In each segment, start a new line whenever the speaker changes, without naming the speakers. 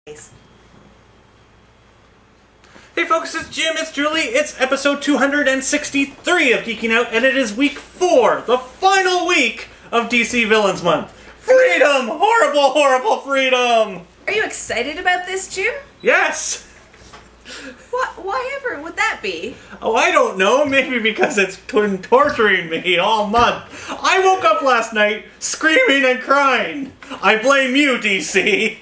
Hey folks, it's Jim, it's Julie, it's episode 263 of Geeking Out, and it is week 4, the final week of DC Villains Month. Freedom! Horrible, horrible freedom!
Are you excited about this, Jim?
Yes!
Why ever would that be?
Oh, I don't know, maybe because it's been torturing me all month. I woke up last night screaming and crying. I blame you, DC.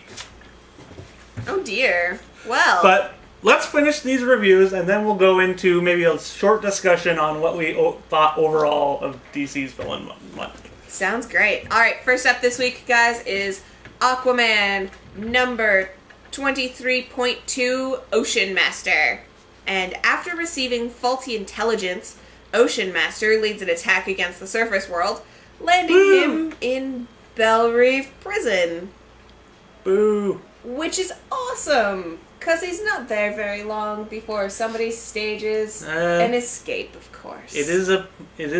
Oh dear. Well.
But let's finish these reviews, and then we'll go into maybe a short discussion on what we thought overall of DC's Villain Month.
Sounds great. Alright, first up this week, guys, is Aquaman number 23.2, Ocean Master. And after receiving faulty intelligence, Ocean Master leads an attack against the surface world, landing him in Belle Reef Prison.
Boo.
Which is awesome, because he's not there very long before somebody stages an escape, of course.
It is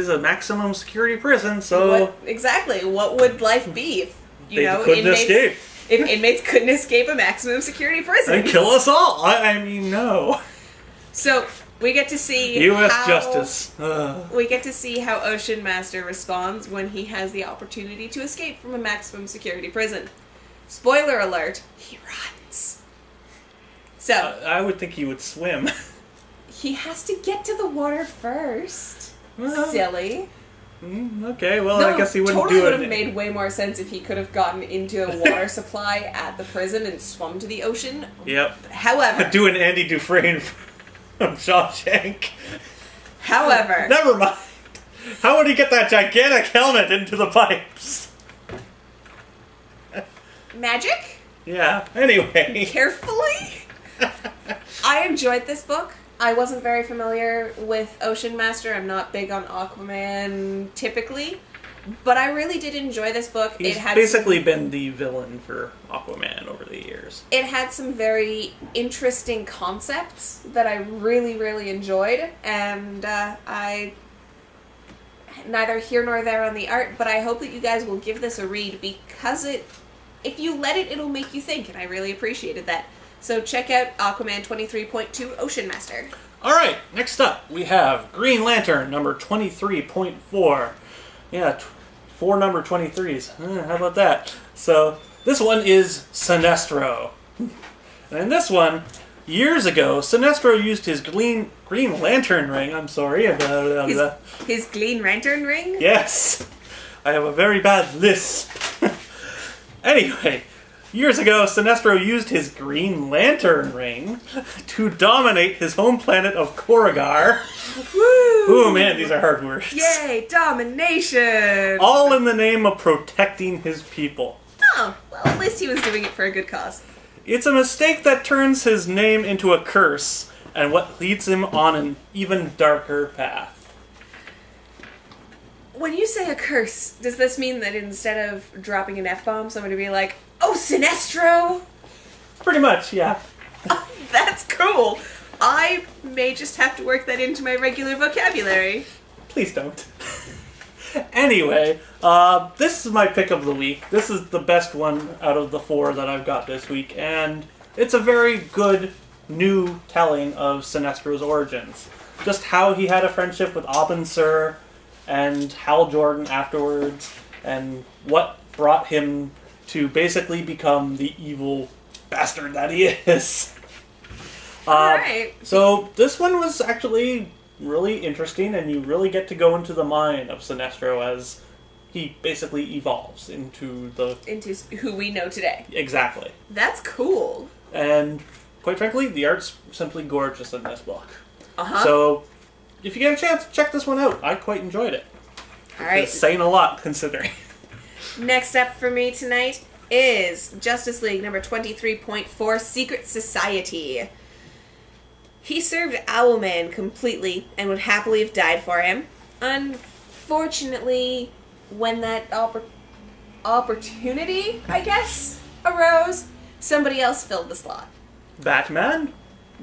a maximum security prison, so...
What would life be if,
couldn't escape?
If inmates couldn't escape a maximum security prison?
And kill us all! I mean, no.
So, we get to see
U.S. Justice.
We get to see how Ocean Master responds when he has the opportunity to escape from a maximum security prison. Spoiler alert, he runs. So...
I would think he would swim.
He has to get to the water first. Silly.
Okay, well, I guess he wouldn't
totally
do it.
Would have made way more sense if he could have gotten into a water supply at the prison and swum to the ocean.
Yep.
However...
Do an Andy Dufresne from Shawshank.
However...
Never mind. How would he get that gigantic helmet into the pipes?
Magic?
Yeah, anyway.
Carefully? I enjoyed this book. I wasn't very familiar with Ocean Master. I'm not big on Aquaman typically. But I really did enjoy this book.
He's basically been the villain for Aquaman over the years.
It had some very interesting concepts that I really, really enjoyed. And I... neither here nor there on the art, but I hope that you guys will give this a read because if you let it, it'll make you think, and I really appreciated that. So check out Aquaman 23.2 Ocean Master.
Alright, next up we have Green Lantern number 23.4. Yeah, 4 number 23s. How about that? So, this one is Sinestro. And in this one, years ago, Sinestro used his Green Lantern ring,
His Green Lantern ring?
Yes! I have a very bad lisp. Anyway, years ago, Sinestro used his Green Lantern ring to dominate his home planet of Korugar.
Woo!
Ooh, man, these are hard words.
Yay, domination!
All in the name of protecting his people.
Oh, well, at least he was doing it for a good cause.
It's a mistake that turns his name into a curse, and what leads him on an even darker path.
When you say a curse, does this mean that instead of dropping an F-bomb, somebody be like, "Oh, Sinestro"?
Pretty much, yeah.
Oh, that's cool. I may just have to work that into my regular vocabulary.
Please don't. Anyway, this is my pick of the week. This is the best one out of the 4 that I've got this week, and it's a very good new telling of Sinestro's origins. Just how he had a friendship with Abin Sur and Hal Jordan afterwards, and what brought him to basically become the evil bastard that he is.
Alright.
So this one was actually really interesting, and you really get to go into the mind of Sinestro as he basically evolves into
who we know today.
Exactly.
That's cool.
And quite frankly, the art's simply gorgeous in this book.
Uh-huh.
So if you get a chance, check this one out. I quite enjoyed it.
Alright.
It's saying a lot, considering.
Next up for me tonight is Justice League number 23.4, Secret Society. He served Owlman completely and would happily have died for him. Unfortunately, when that opportunity, I guess, arose, somebody else filled the slot.
Batman?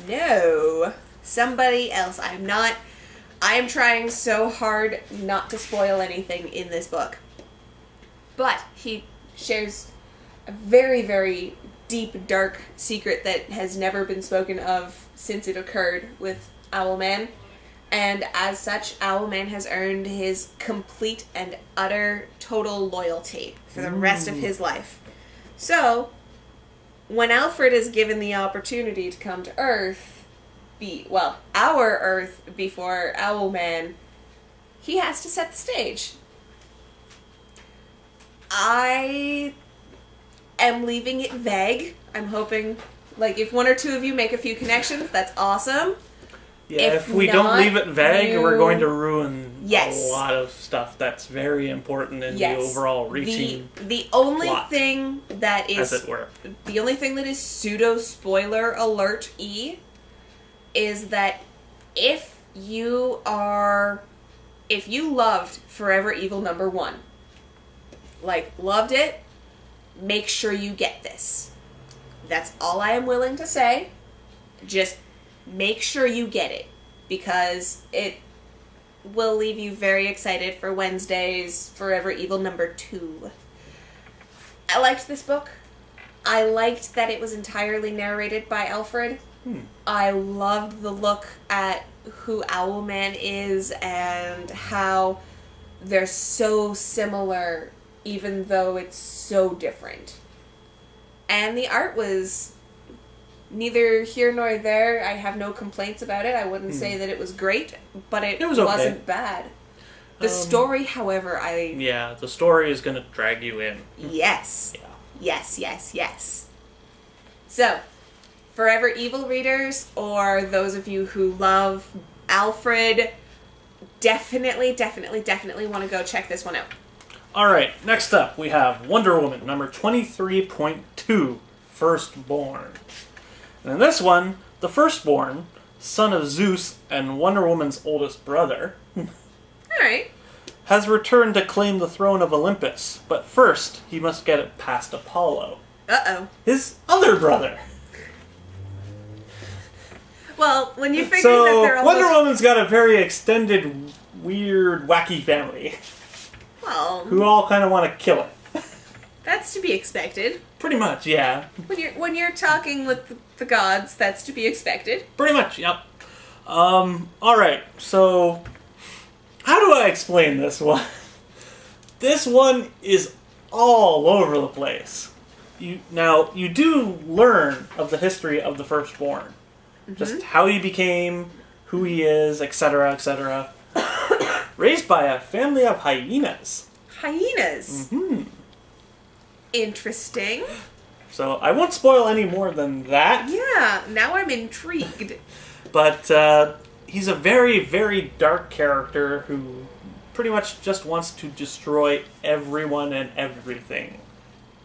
No. Somebody else. I am trying so hard not to spoil anything in this book. But he shares a very, very deep, dark secret that has never been spoken of since it occurred with Owlman. And as such, Owlman has earned his complete and utter total loyalty for the rest of his life. So, when Alfred is given the opportunity to come to Earth, our Earth before Owlman, he has to set the stage. I am leaving it vague. I'm hoping, if one or two of you make a few connections, that's awesome.
Yeah, if we don't leave it vague, we're going to ruin a lot of stuff that's very important in the overall reaching
the only thing that is,
as it were.
The only thing that is pseudo spoiler alert is that if you loved Forever Evil #1, loved it, make sure you get this. That's all I am willing to say. Just make sure you get it, because it will leave you very excited for Wednesday's Forever Evil #2. I liked this book. I liked that it was entirely narrated by Alfred. I loved the look at who Owlman is and how they're so similar even though it's so different. And the art was neither here nor there. I have no complaints about it. I wouldn't say that it was great, but it wasn't bad. The story, however,
the story is going to drag you in.
Yes. Yeah. Yes. So, Forever Evil readers, or those of you who love Alfred, definitely want to go check this one out.
Alright, next up we have Wonder Woman number 23.2, Firstborn. And in this one, the Firstborn, son of Zeus and Wonder Woman's oldest brother,
Alright.
has returned to claim the throne of Olympus, but first he must get it past Apollo.
Uh-oh.
His other brother.
Well, when you figure that they're almost...
Wonder Woman's got a very extended, weird, wacky family.
Well...
who all kind of want to kill it.
That's to be expected.
Pretty much, yeah.
When you're talking with the gods, that's to be expected.
Pretty much, yep. Alright, so... how do I explain this one? This one is all over the place. You do learn of the history of the Firstborn. Just how he became, who he is, etc., etc. Raised by a family of hyenas.
Hyenas?
Mm-hmm.
Interesting.
So I won't spoil any more than that.
Yeah, now I'm intrigued.
But he's a very, very dark character who pretty much just wants to destroy everyone and everything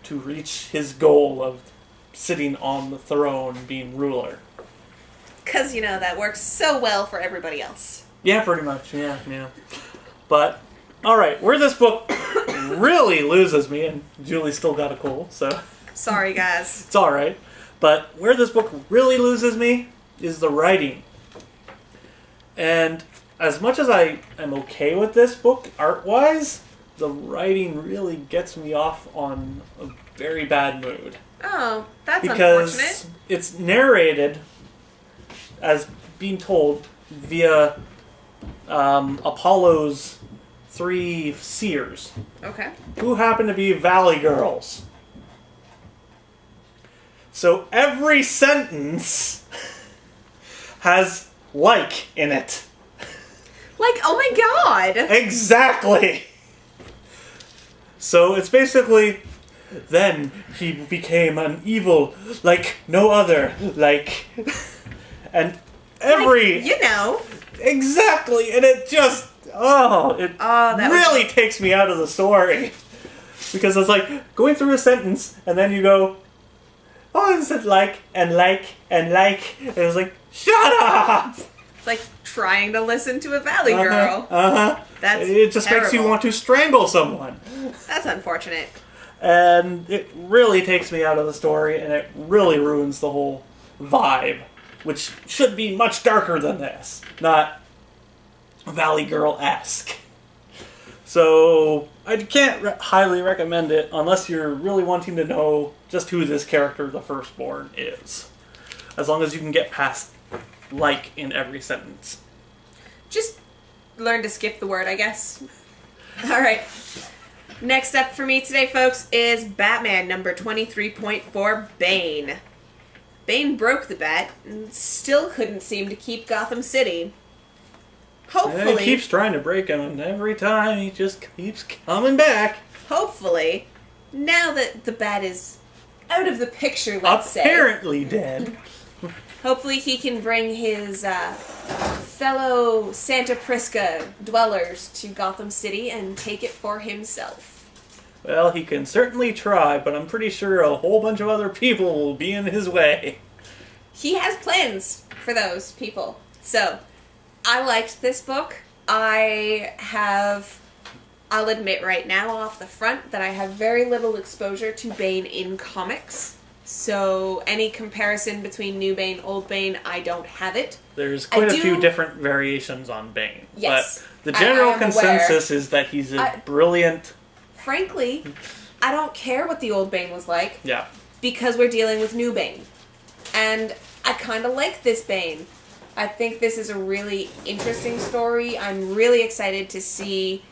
to reach his goal of sitting on the throne, being ruler.
Because, that works so well for everybody else.
Yeah, pretty much, yeah. But, alright, where this book really loses me, and Julie's still got a cold, so...
sorry, guys.
It's alright. But where this book really loses me is the writing. And as much as I am okay with this book, art-wise, the writing really gets me off on a very bad mood.
Oh, that's
because
unfortunate.
Because it's narrated as being told via Apollo's 3 seers.
Okay.
Who happen to be Valley Girls. So every sentence has "like" in it.
Like, oh my god!
Exactly! So it's basically, then he became an evil like no other, like... and every... Exactly! And it just... that really takes me out of the story. Because it's like, going through a sentence, and then you go... oh, is it like, and like, and like... and it's like, shut up!
It's like trying to listen to a Valley Girl.
It just
terrible.
makes you want to strangle someone.
That's unfortunate.
And it really takes me out of the story, and it really ruins the whole vibe, which should be much darker than this, not Valley Girl-esque. So I can't highly recommend it unless you're really wanting to know just who this character, the Firstborn, is. As long as you can get past "like" in every sentence.
Just learn to skip the word, I guess. Alright. Next up for me today, folks, is Batman number 23.4, Bane. Bane broke the bat and still couldn't seem to keep Gotham City. Hopefully...
And he keeps trying to break him, and every time he just keeps coming back.
Hopefully, now that the bat is out of the picture, let's say.
Apparently dead.
Hopefully he can bring his fellow Santa Prisca dwellers to Gotham City and take it for himself.
Well, he can certainly try, but I'm pretty sure a whole bunch of other people will be in his way.
He has plans for those people. So, I liked this book. I'll admit right now off the front that I have very little exposure to Bane in comics. So any comparison between New Bane, Old Bane, I don't have it.
There's quite a few different variations on Bane.
Yes.
But the general consensus is that he's a brilliant...
Frankly, I don't care what the Old Bane was like.
Yeah.
Because we're dealing with New Bane. And I kind of like this Bane. I think this is a really interesting story. I'm really excited to see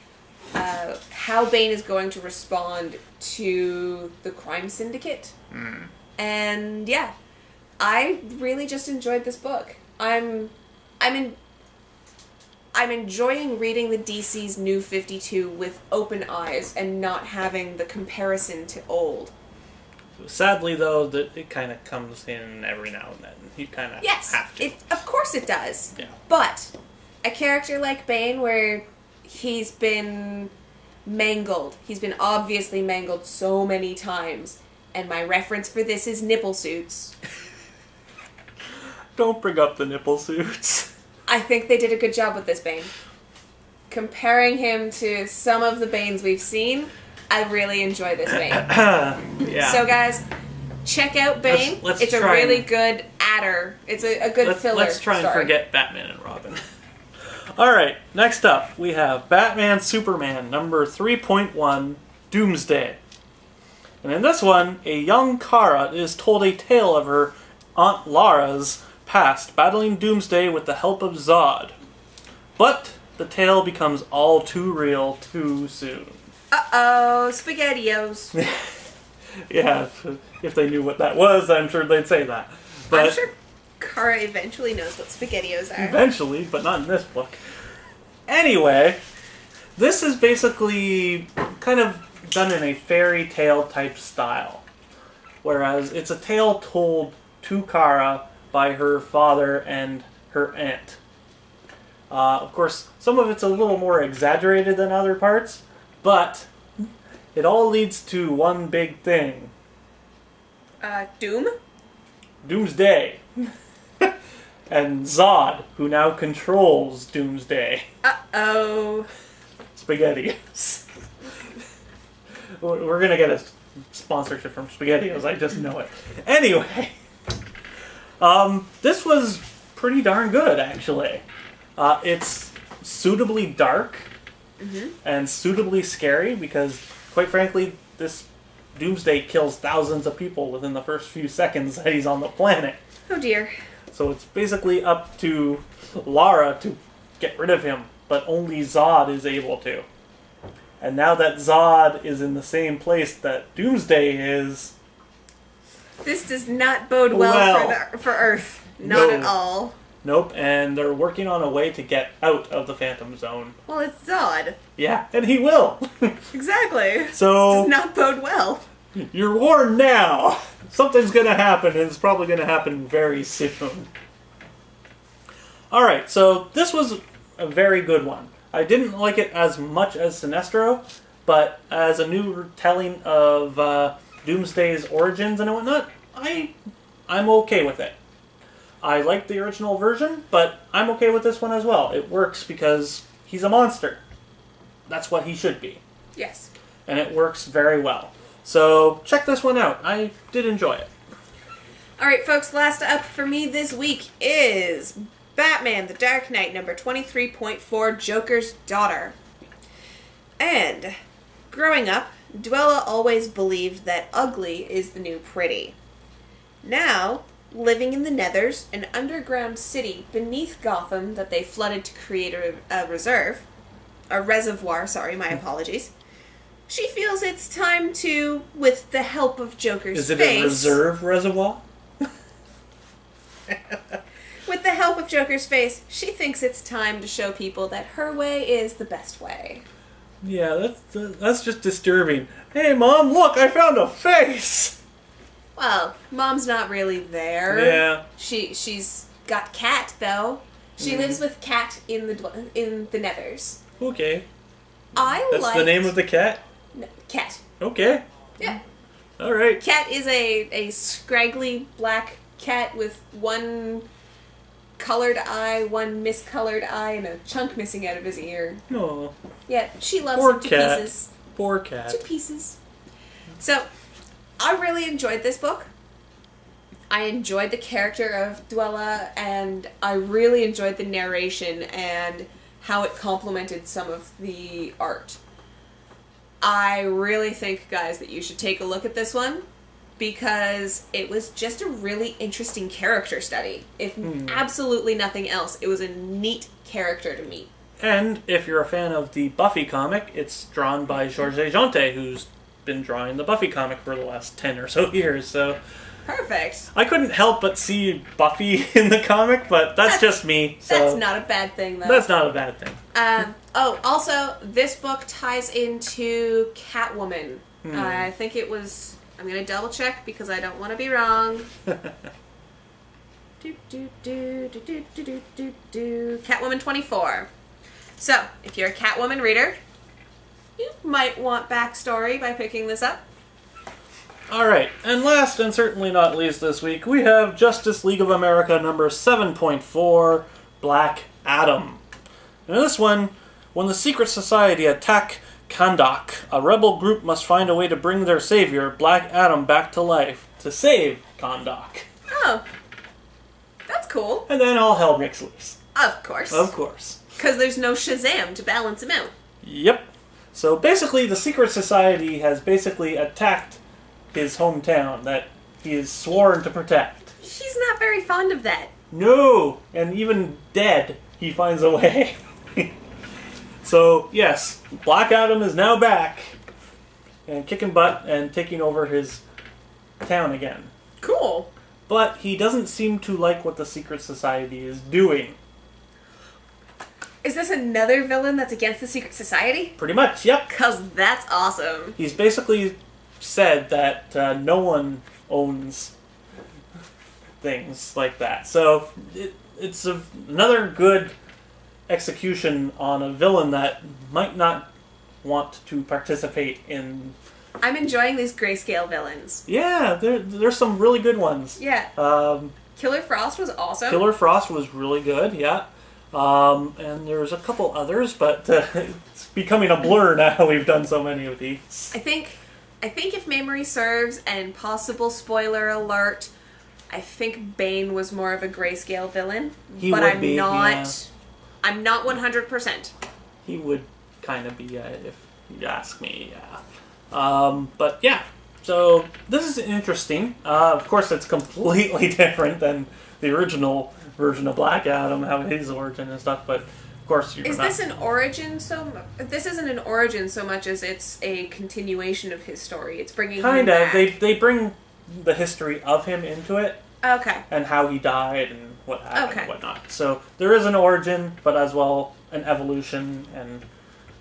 how Bane is going to respond to the crime syndicate.
Mm.
And yeah, I really just enjoyed this book. I'm enjoying reading the DC's New 52 with open eyes and not having the comparison to old.
Sadly, though, that it kind of comes in every now and then. You kind of have to.
Of course it does.
Yeah.
But a character like Bane, where he's been mangled, he's been obviously mangled so many times, and my reference for this is nipple suits.
Don't bring up the nipple suits.
I think they did a good job with this Bane. Comparing him to some of the Banes we've seen, I really enjoy this Bane.
Yeah.
So guys, check out Bane. It's a really good adder. It's a good filler.
Let's try and forget Batman and Robin. Alright, next up we have Batman Superman number 3.1, Doomsday. And in this one, a young Kara is told a tale of her Aunt Lara's past battling Doomsday with the help of Zod. But the tale becomes all too real too soon.
Uh-oh, SpaghettiOs.
Yeah, if they knew what that was, I'm sure they'd say that. But
I'm sure Kara eventually knows what SpaghettiOs are.
Eventually, but not in this book. Anyway, this is basically kind of done in a fairy tale type style. Whereas it's a tale told to Kara by her father and her aunt. Of course, some of it's a little more exaggerated than other parts, but it all leads to one big thing. Doomsday. And Zod, who now controls Doomsday.
Uh-oh.
SpaghettiOs. We're gonna get a sponsorship from SpaghettiOs, I just know it. Anyway, this was pretty darn good, actually. It's suitably dark and suitably scary because, quite frankly, this Doomsday kills thousands of people within the first few seconds that he's on the planet.
Oh dear.
So it's basically up to Lara to get rid of him, but only Zod is able to. And now that Zod is in the same place that Doomsday is...
This does not bode well for Earth. Not at all.
Nope, and they're working on a way to get out of the Phantom Zone.
Well, it's Zod.
Yeah, and he will.
Exactly.
So...
This does not bode well.
You're warned now. Something's going to happen, and it's probably going to happen very soon. Alright, so this was a very good one. I didn't like it as much as Sinestro, but as a new retelling of Doomsday's origins and whatnot, I'm okay with it. I like the original version, but I'm okay with this one as well. It works because he's a monster. That's what he should be.
Yes.
And it works very well. So check this one out. I did enjoy it.
Alright, folks, last up for me this week is Batman The Dark Knight, number 23.4, Joker's Daughter. And growing up, Dwella always believed that ugly is the new pretty. Now, living in the Nethers, an underground city beneath Gotham that they flooded to create a reservoir, my apologies, she feels it's time to, with the help of Joker's face... Is it
a reserve reservoir?
With the help of Joker's face, she thinks it's time to show people that her way is the best way.
Yeah, that's just disturbing. Hey, Mom, look, I found a face!
Well, Mom's not really there.
Yeah.
She's got Cat, though. She lives with Cat in the Nethers.
Okay.
That's
the name of the cat?
No, Cat.
Okay.
Yeah.
Alright.
Cat is a scraggly black cat with one colored eye, one miscolored eye, and a chunk missing out of his ear.
Oh.
Yeah, she loves
Poor
him to
cat.
pieces.
Poor cat.
To pieces. So, I really enjoyed this book. I enjoyed the character of Dwella, and I really enjoyed the narration and how it complemented some of the art. I really think, guys, that you should take a look at this one, because it was just a really interesting character study. If absolutely nothing else, it was a neat character to meet.
And if you're a fan of the Buffy comic, it's drawn by Georges Jeantet, who's been drawing the Buffy comic for the last 10 or so years, so...
Perfect.
I couldn't help but see Buffy in the comic, but that's just me. So
that's not a bad thing, though.
That's not a bad thing.
Also, this book ties into Catwoman. I think it was... I'm going to double check because I don't want to be wrong. Catwoman 24. So, if you're a Catwoman reader, you might want backstory by picking this up.
Alright, and last and certainly not least this week, we have Justice League of America number 7.4, Black Adam. In this one, when the secret society attack Kahndaq, a rebel group must find a way to bring their savior, Black Adam, back to life to save Kahndaq.
Oh, that's cool.
And then all hell breaks loose.
Of course.
Of course.
Because there's no Shazam to balance him out.
Yep. So basically, the secret society has basically attacked his hometown that he is sworn to protect.
He's not very fond of that.
No! And even dead, he finds a way. So, yes, Black Adam is now back and kicking butt and taking over his town again.
Cool.
But he doesn't seem to like what the secret society is doing.
Is this another villain that's against the secret society?
Pretty much, yep.
'Cause that's awesome.
He's basically said that no one owns things like that. So it's another good execution on a villain that might not want to participate in...
I'm enjoying these grayscale villains.
Yeah, there's some really good ones.
Yeah. Killer Frost was awesome.
Killer Frost was really good, yeah. And there's a couple others, but it's becoming a blur now. We've done so many of these.
I think if memory serves, and possible spoiler alert, I think Bane was more of a grayscale villain. I'm not 100%.
He would kind of be, if you ask me, yeah. But yeah, so this is interesting. Of course, it's completely different than the original version of Black Adam, how his origin and stuff, but of course you're
this an origin this isn't an origin so much as it's a continuation of his story. It's bringing him back.
They bring the history of him into it.
Okay.
And how he died and what happened and whatnot. So there is an origin, but as well an evolution and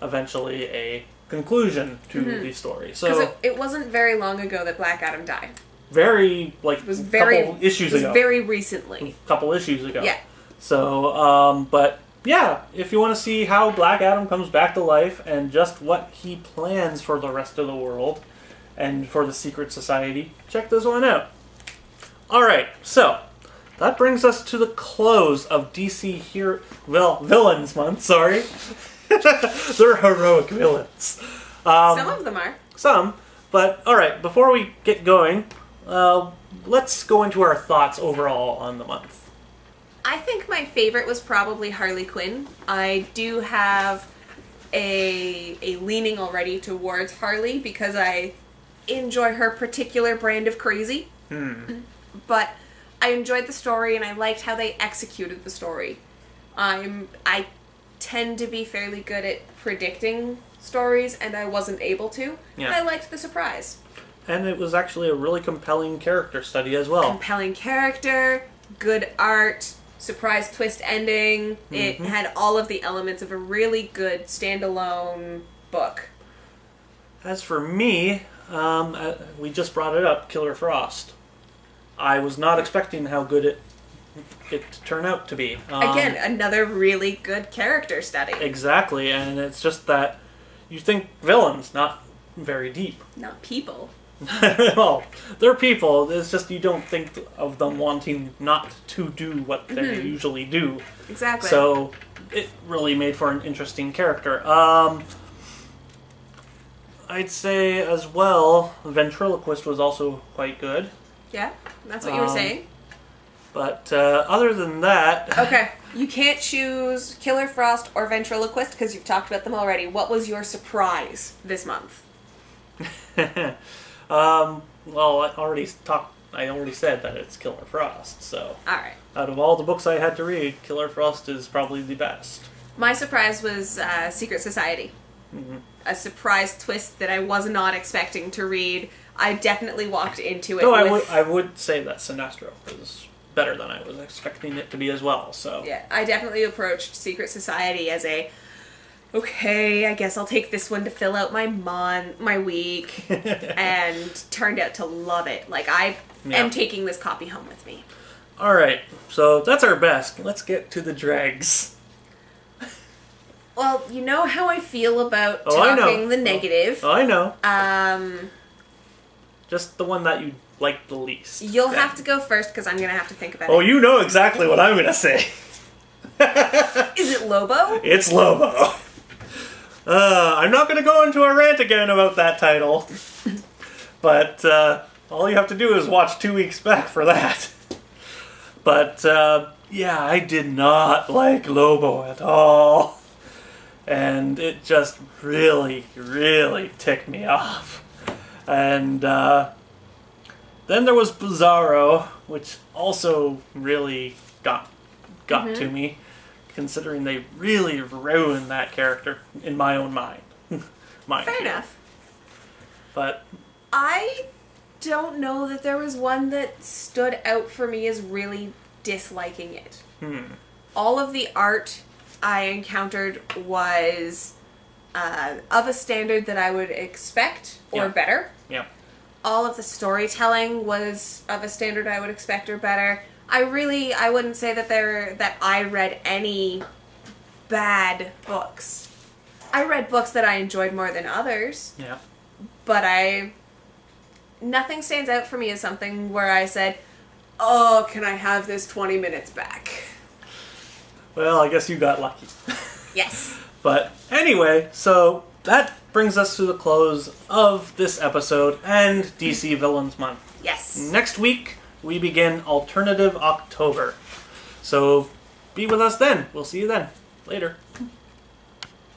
eventually a conclusion to the story. So
because it wasn't very long ago that Black Adam died.
Couple issues ago.
Very recently.
A couple issues ago.
Yeah.
So, but yeah, if you want to see how Black Adam comes back to life and just what he plans for the rest of the world and for the secret society, check this one out. Alright, so that brings us to the close of DC Villains Month, sorry. They're heroic villains.
Some of them are.
Some, but alright, before we get going, let's go into our thoughts overall on the month.
I think my favorite was probably Harley Quinn. I do have a leaning already towards Harley because I enjoy her particular brand of crazy. But I enjoyed the story and I liked how they executed the story. I tend to be fairly good at predicting stories, and I wasn't able to.
Yeah.
And I liked the surprise.
And it was actually a really compelling character study as well.
Compelling character, good art, surprise twist ending. It had all of the elements of a really good standalone book.
As for me, we just brought it up, Killer Frost. I was not expecting how good it turned out to be.
Again, another really good character study.
Exactly, and it's just that you think villains, not very deep.
Not people.
Well, they're people. It's just you don't think of them wanting not to do what they usually do.
Exactly.
So it really made for an interesting character. I'd say as well, Ventriloquist was also quite good.
Yeah, that's what you were saying.
But other than that...
Okay, you can't choose Killer Frost or Ventriloquist because you've talked about them already. What was your surprise this month?
Well, I already said that it's Killer Frost, so...
Alright.
Out of all the books I had to read, Killer Frost is probably the best.
My surprise was Secret Society. A surprise twist that I was not expecting to read. I definitely walked into it
I would say that Sinestro is better than I was expecting it to be as well, so...
Yeah, I definitely approached Secret Society as okay, I guess I'll take this one to fill out my week, and turned out to love it. Like, I am taking this copy home with me.
Alright, so that's our best. Let's get to the dregs.
Well, you know how I feel about talking the negative.
Oh, I know. Just the one that you like the least.
You'll have to go first, because I'm going to have to think about it.
Oh, you know exactly what I'm going to say.
Is it Lobo?
It's Lobo. I'm not going to go into a rant again about that title. But all you have to do is watch 2 weeks back for that. But, yeah, I did not like Lobo at all. And it just really, really ticked me off. And then there was Bizarro, which also really got to me, considering they really ruined that character in my own mind.
Fair enough.
But
I don't know that there was one that stood out for me as really disliking it. All of the art I encountered was of a standard that I would expect or better.
Yeah.
All of the storytelling was of a standard I would expect or better. I wouldn't say that I read any bad books. I read books that I enjoyed more than others.
Yeah.
But nothing stands out for me as something where I said, oh, can I have this 20 minutes back?
Well, I guess you got lucky.
Yes.
But anyway, so that brings us to the close of this episode and DC Villains Month.
Yes.
Next week, we begin Alternative October. So be with us then. We'll see you then. Later.